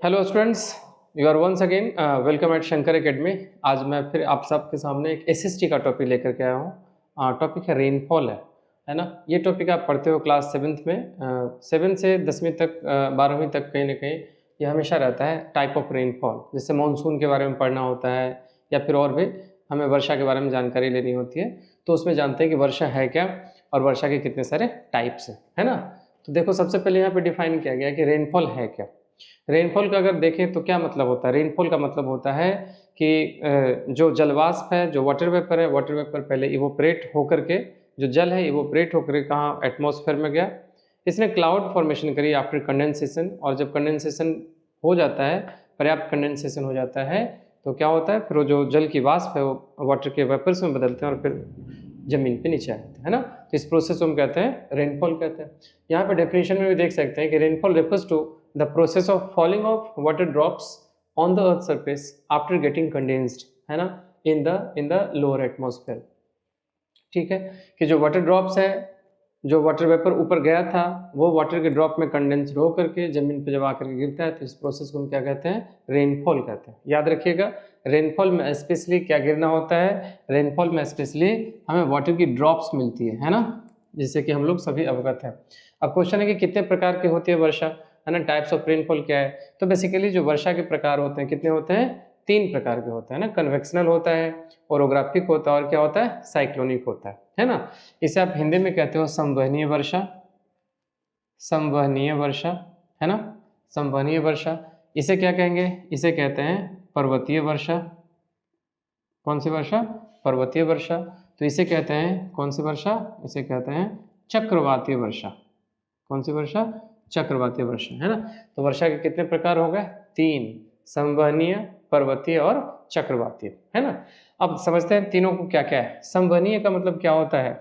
Hello students, you are once again welcome at Shankar Academy. आज मैं फिर आप सबके सामने एक एसएसटी का टॉपिक लेकर के आया हूँ। टॉपिक है रेनफॉल है ना। ये टॉपिक आप पढ़ते हो क्लास 7th में, 7 से 10वीं तक, 12वीं तक कहीं ना कहीं ये हमेशा रहता है टाइप ऑफ रेनफॉल। जैसे मानसून के बारे में पढ़ना होता है या फिर और भी हमें वर्षा के बारे में जानकारी लेनी होती है, तो उसमें जानते हैं कि वर्षा है क्या और वर्षा के कितने सारे टाइप्स हैं, है ना। तो देखो, सबसे पहले यहाँ पे डिफाइन किया गया कि रेनफॉल है क्या। रेनफॉल का अगर देखें तो क्या मतलब होता है। रेनफॉल का मतलब होता है कि जो जलवाष्प है, जो वाटर वेपर है, वाटर वेपर पहले इवोपरेट होकर के, जो जल है इवोपरेट होकर कहाँ एटमॉस्फेयर में गया, इसने क्लाउड फॉर्मेशन करी आफ्टर कंडेंसेशन। और जब कंडेंसेशन हो जाता है, पर्याप्त कंडेंसेशन हो जाता है, तो क्या होता है फिर वो जो जल की वाष्प है वो वाटर के वेपर्स में बदलते हैं और फिर जमीन पे नीचे आते हैं, है ना। तो इस प्रोसेस को हम कहते हैं रेनफॉल कहते हैं। यहाँ पे डेफिनेशन में भी देख सकते हैं कि rainfall refers to the process of falling of water drops on the earth surface after getting condensed, है ना, इन द लोअर एटमॉस्फेयर। ठीक है, कि जो वाटर ड्रॉप्स है, जो वाटर वेपर ऊपर गया था, वो वाटर के ड्रॉप में कंडेंस्ड हो करके जमीन पे जब आकर के गिरता है, तो इस प्रोसेस को हम क्या कहते हैं, रेनफॉल कहते हैं। याद रखिएगा, रेनफॉल में स्पेशली क्या गिरना होता है, रेनफॉल में स्पेशली हमें वाटर की ड्रॉप्स मिलती है ना, जिससे कि हम लोग सभी अवगत हैं। अब क्वेश्चन है कि कितने प्रकार की होती है वर्षा, है ना, टाइप्स ऑफ रेनफॉल क्या है। तो बेसिकली जो वर्षा के प्रकार होते हैं कितने होते हैं, 3 प्रकार के होते हैं ना। कन्वेक्शनल होता है, ओरोग्राफिक होता है और क्या होता है, साइक्लोनिक होता है ना। इसे आप हिंदी में कहते हो संवहनीय वर्षा, संवहनीय वर्षा, है ना, संवहनीय वर्षा। इसे क्या कहेंगे, इसे कहते हैं पर्वतीय वर्षा। कौन सी वर्षा, पर्वतीय वर्षा। तो इसे कहते हैं कौन सी वर्षा, इसे कहते हैं चक्रवातीय वर्षा। कौन सी वर्षा, चक्रवातीय वर्षा, है ना। तो वर्षा के कितने प्रकार हो गए, 3, संवहनीय, पर्वतीय और चक्रवातीय, है ना। अब समझते हैं तीनों को क्या क्या है। संवहनीय का मतलब क्या होता है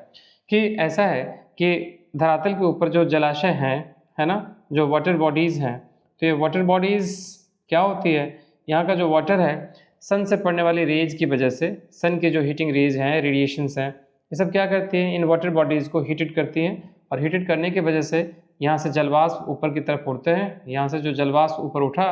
कि ऐसा है कि धरातल के ऊपर जो जलाशय हैं, है ना, जो वाटर बॉडीज हैं, तो ये वाटर बॉडीज क्या होती है, यहाँ का जो वाटर है सन से पड़ने वाली रेज की वजह से, सन के जो हीटिंग रेज हैं, रेडिएशंस हैं, ये सब क्या करती हैं, इन वाटर बॉडीज को हीटेड करती हैं। और हीटेड करने की वजह से यहाँ से जलवाष्प ऊपर की तरफ उड़ते हैं। यहाँ से जो जलवाष्प ऊपर उठा,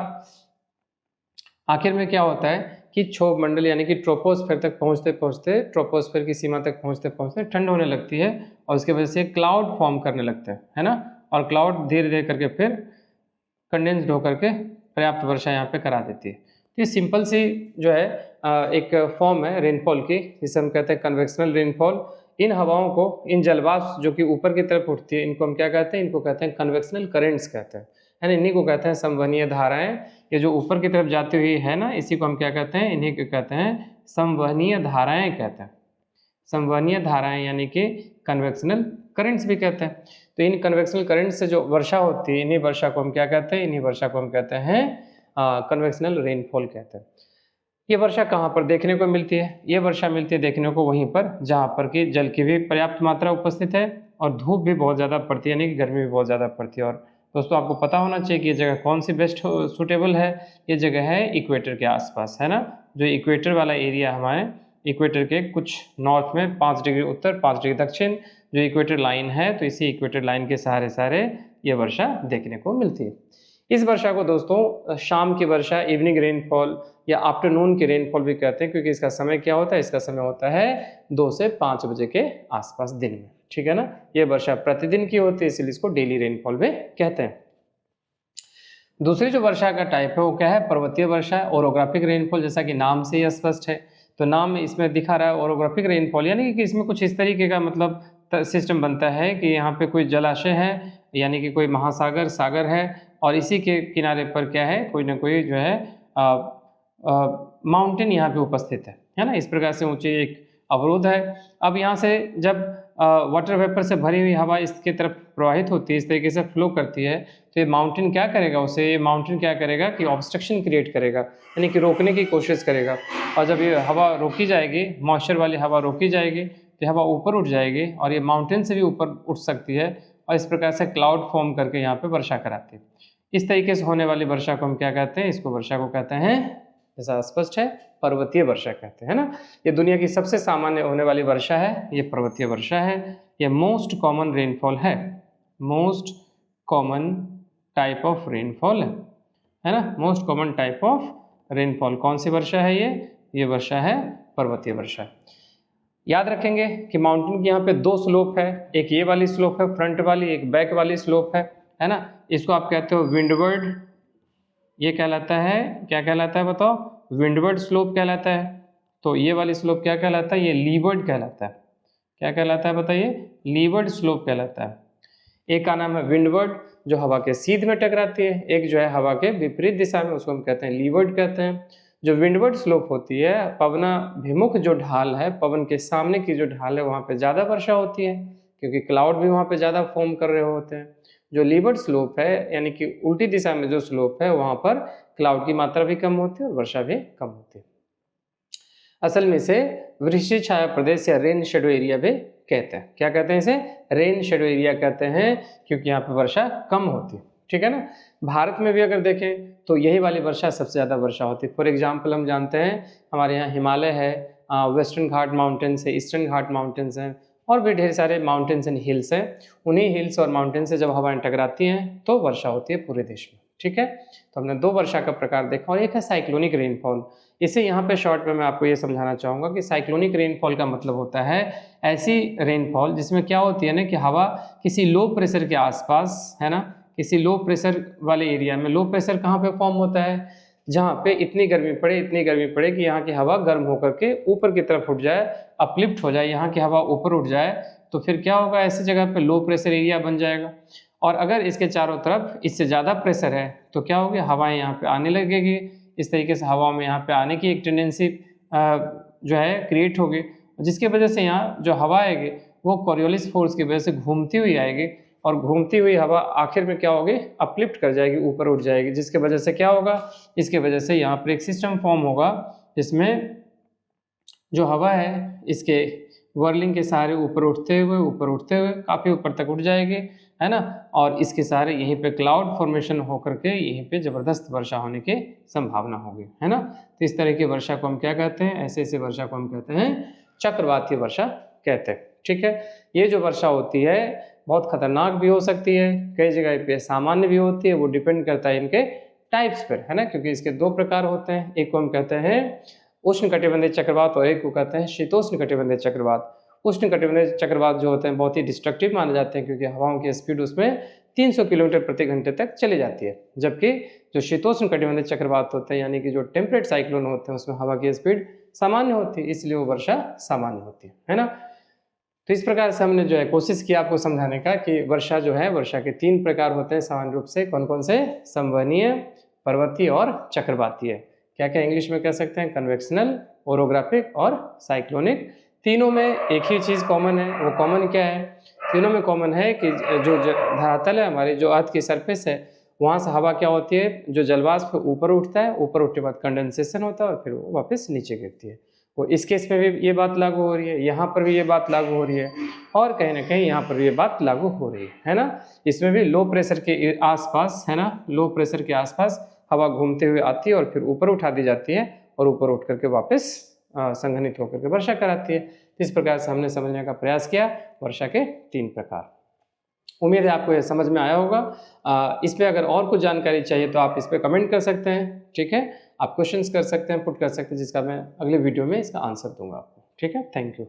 आखिर में क्या होता है कि क्षोभ मंडल यानी कि ट्रोपोस्फेयर तक पहुँचते पहुँचते, ट्रोपोस्फेयर की सीमा तक पहुँचते पहुँचते ठंड होने लगती है और उसकी वजह से क्लाउड फॉर्म करने लगते हैं, है ना। और क्लाउड धीरे धीरे करके फिर कंडेंस्ड होकर के पर्याप्त वर्षा यहाँ पे करा देती है। तो ये सिंपल सी जो है एक फॉर्म है रेनफॉल की, जिसे हम कहते हैं कन्वेक्शनल रेनफॉल। इन हवाओं को, इन जलवाष्प जो कि ऊपर की तरफ उठती है, इनको हम क्या कहते हैं, इनको कहते हैं कन्वेक्शनल करेंट्स कहते हैं, है ना। इन्हीं को कहते हैं संवहनीय धाराएं। ये जो ऊपर की तरफ जाती हुई है ना, इसी को हम क्या कहते हैं, इन्हीं को कहते हैं संवहनीय धाराएं कहते हैं। संवहनीय धाराएं यानी कि कन्वेक्शनल करंट्स भी कहते हैं। तो इन कन्वेक्शनल करंट से जो वर्षा होती है, इन्हीं वर्षा को हम क्या कहते हैं, इन्हीं वर्षा को हम कहते हैं कन्वेक्शनल रेनफॉल कहते हैं। ये वर्षा कहाँ पर देखने को मिलती है, ये वर्षा मिलती है देखने को वहीं पर जहाँ पर कि जल की भी पर्याप्त मात्रा उपस्थित है और धूप भी बहुत ज़्यादा पड़ती है, यानी कि गर्मी भी बहुत ज़्यादा पड़ती है। और दोस्तों आपको पता होना चाहिए कि ये जगह कौन सी बेस्ट सूटेबल है। ये जगह है इक्वेटर के आसपास, है ना। जो इक्वेटर वाला एरिया हमारे इक्वेटर के कुछ नॉर्थ में 5 डिग्री उत्तर 5 डिग्री दक्षिण जो इक्वेटर लाइन है, तो इसी इक्वेटर लाइन के सहारे सहारे ये वर्षा देखने को मिलती है। इस वर्षा को दोस्तों शाम की वर्षा, इवनिंग रेनफॉल या आफ्टरनून की रेनफॉल भी कहते हैं, क्योंकि इसका समय क्या होता है, इसका समय होता है 2 से 5 बजे के आसपास दिन में, ठीक है ना। ये वर्षा प्रतिदिन की होती है, इसलिए इसको डेली रेनफॉल भी कहते हैं। दूसरी जो वर्षा का टाइप है वो क्या है, पर्वतीय वर्षा, ओरोग्राफिक रेनफॉल। जैसा कि नाम से ही स्पष्ट है, तो नाम इसमें दिखा रहा है ओरोग्राफिक रेनफॉल, यानी कि इसमें कुछ इस तरीके का मतलब सिस्टम बनता है कि यहाँ पे कोई जलाशय है, यानी कि कोई महासागर, सागर है, और इसी के किनारे पर क्या है, कोई ना कोई जो है माउंटेन यहाँ पे उपस्थित है ना। इस प्रकार से ऊंची एक अवरोध है। अब यहाँ से जब वाटर वेपर से भरी हुई हवा इसके तरफ प्रवाहित होती है, इस तरीके से फ्लो करती है, तो ये माउंटेन क्या करेगा, उसे ये माउंटेन क्या करेगा कि ऑब्स्ट्रक्शन क्रिएट करेगा, यानी कि रोकने की कोशिश करेगा। और जब ये हवा रोकी जाएगी, मॉइस्चर वाली हवा रोकी जाएगी, तो हवा ऊपर उठ जाएगी और ये माउंटेन से भी ऊपर उठ सकती है, और इस प्रकार से क्लाउड फॉर्म करके यहाँ पे वर्षा कराती है। इस तरीके से होने वाली वर्षा को हम क्या कहते हैं, इसको वर्षा को कहते हैं, जैसा स्पष्ट है, पर्वतीय वर्षा कहते हैं ना। ये दुनिया की सबसे सामान्य होने वाली वर्षा है, ये पर्वतीय वर्षा है। ये मोस्ट कॉमन रेनफॉल है, most common type of rainfall है। है ना, most common type of rainfall. कौन सी वर्षा है ये वर्षा है पर्वतीय वर्षा। याद रखेंगे कि माउंटेन की यहाँ पे दो स्लोप है, एक ये वाली स्लोप है फ्रंट वाली, एक बैक वाली स्लोप है ना। इसको आप कहते हो विंडवर्ड, ये कहलाता है, क्या कहलाता है बताओ, विंडवर्ड स्लोप कहलाता है। तो ये वाली स्लोप क्या कहलाता है, ये लीवर्ड कहलाता है। क्या कहलाता है बताइए, लीवर्ड स्लोप कहलाता है। एक का नाम है विंडवर्ड जो हवा के सीध में टकराती है, एक जो है हवा के विपरीत दिशा में, उसको हम कहते हैं लीवर्ड कहते हैं। जो विंडवर्ड स्लोप होती है, पवनाभिमुख जो ढाल है, पवन के सामने की जो ढाल है, वहाँ पे ज़्यादा वर्षा होती है क्योंकि क्लाउड भी वहाँ पे ज़्यादा फॉर्म कर रहे होते हैं। जो लीवर्ड स्लोप है यानी कि उल्टी दिशा में जो स्लोप है, वहाँ पर क्लाउड की मात्रा भी कम होती है और वर्षा भी कम होती है। असल में इसे वृष्टि छाया प्रदेश या रेन शेडो एरिया भी कहते हैं। क्या कहते हैं इसे, रेन शेडो एरिया कहते हैं, क्योंकि यहाँ पे वर्षा कम होती है। ठीक है ना। भारत में भी अगर देखें तो यही वाली वर्षा सबसे ज़्यादा वर्षा होती है। फॉर एग्जाम्पल हम जानते हैं हमारे यहाँ हिमालय है, वेस्टर्न घाट माउंटेन्स है, ईस्टर्न घाट माउंटेन्स हैं, और भी ढेर सारे माउंटेन्स एंड हिल्स हैं। उन्हीं हिल्स और माउंटेन से जब हवाएं टकराती हैं तो वर्षा होती है पूरे देश में। ठीक है, तो हमने दो वर्षा का प्रकार देखा, और एक है साइक्लोनिक रेनफॉल। इसे यहाँ पे शॉर्ट में मैं आपको ये समझाना चाहूँगा कि साइक्लोनिक रेनफॉल का मतलब होता है ऐसी रेनफॉल जिसमें क्या होती है ना कि हवा किसी लो प्रेशर के आसपास, है ना, किसी लो प्रेशर वाले एरिया में, लो प्रेशर कहाँ पे फॉर्म होता है, जहाँ पे इतनी गर्मी पड़े कि यहाँ की हवा गर्म होकर के ऊपर की तरफ उठ जाए, अपलिफ्ट हो जाए, यहाँ की हवा ऊपर उठ जाए, तो फिर क्या होगा, ऐसी जगह पे लो प्रेशर एरिया बन जाएगा। और अगर इसके चारों तरफ इससे ज़्यादा प्रेशर है तो क्या होगी, हवाएं यहाँ पे आने लगेगी। इस तरीके से हवाओं में यहाँ पे आने की एक टेंडेंसी जो है क्रिएट होगी, जिसकी वजह से यहाँ जो हवा आएगी वो कॉरियोलिस फोर्स की वजह से घूमती हुई आएगी, और घूमती हुई हवा आखिर में क्या होगी, अपलिफ्ट कर जाएगी, ऊपर उठ जाएगी, जिसके वजह से क्या होगा, इसके वजह से यहाँ पर एक सिस्टम फॉर्म होगा जिसमें जो हवा है इसके वर्लिंग के सहारे ऊपर उठते हुए काफ़ी ऊपर तक उठ जाएगी, है ना, और इसके सहारे यहीं पे क्लाउड फॉर्मेशन होकर के यहीं पे ज़बरदस्त वर्षा होने की संभावना होगी, है ना। तो इस तरह की वर्षा को हम क्या कहते हैं, ऐसे वर्षा को हम कहते हैं चक्रवातीय वर्षा कहते हैं। ठीक है, ये जो वर्षा होती है बहुत खतरनाक भी हो सकती है, कई जगह पे सामान्य भी होती है, वो डिपेंड करता है इनके टाइप्स पर, है ना, क्योंकि इसके दो प्रकार होते हैं, एक को हम कहते हैं उष्णकटिबंधीय चक्रवात और एक को कहते हैं शीतोष्णकटिबंधीय चक्रवात। उष्णकटिबंधीय चक्रवात जो होते हैं बहुत ही डिस्ट्रक्टिव माने जाते हैं क्योंकि हवाओं की स्पीड उसमें 300 किलोमीटर प्रति घंटे तक चली जाती है, जबकि जो शीतोष्णकटिबंधीय चक्रवात होते हैं यानी कि जो टेम्परेट साइक्लोन होते हैं उसमें हवा की स्पीड सामान्य होती है, इसलिए वो वर्षा सामान्य होती है ना। तो इस प्रकार से हमने जो है कोशिश की आपको समझाने का कि वर्षा जो है, वर्षा के 3 प्रकार होते हैं सामान्य रूप से। कौन कौन से, संवहनीय, पर्वतीय और चक्रवातीय। क्या क्या इंग्लिश में कह सकते हैं, कन्वेक्शनल, ओरोग्राफिक और साइक्लोनिक। तीनों में एक ही चीज़ कॉमन है, वो कॉमन क्या है, तीनों में कॉमन है कि जो धरातल है हमारी, जो अर्थ की सरफेस है, वहाँ से हवा क्या होती है, जो जलवाष्प ऊपर उठता है, ऊपर उठने के बाद कंडेंसेशन होता है और फिर वो वापस नीचे गिरती है। वो इस केस में भी ये बात लागू हो रही है, यहाँ पर भी ये बात लागू हो रही है, और कहीं ना कहीं यहाँ पर भी ये बात लागू हो रही है ना। इसमें भी लो प्रेशर के आसपास, है ना, लो प्रेशर के आसपास हवा घूमते हुए आती है और फिर ऊपर उठा दी जाती है और ऊपर उठ करके वापस संघनित होकर के वर्षा कराती है। इस प्रकार से हमने समझने का प्रयास किया वर्षा के 3 प्रकार। उम्मीद है आपको यह समझ में आया होगा। इस पर अगर और कुछ जानकारी चाहिए तो आप इस पर कमेंट कर सकते हैं। ठीक है, आप क्वेश्चंस कर सकते हैं, पुट कर सकते हैं, जिसका मैं अगले वीडियो में इसका आंसर दूंगा आपको। ठीक है, थैंक यू।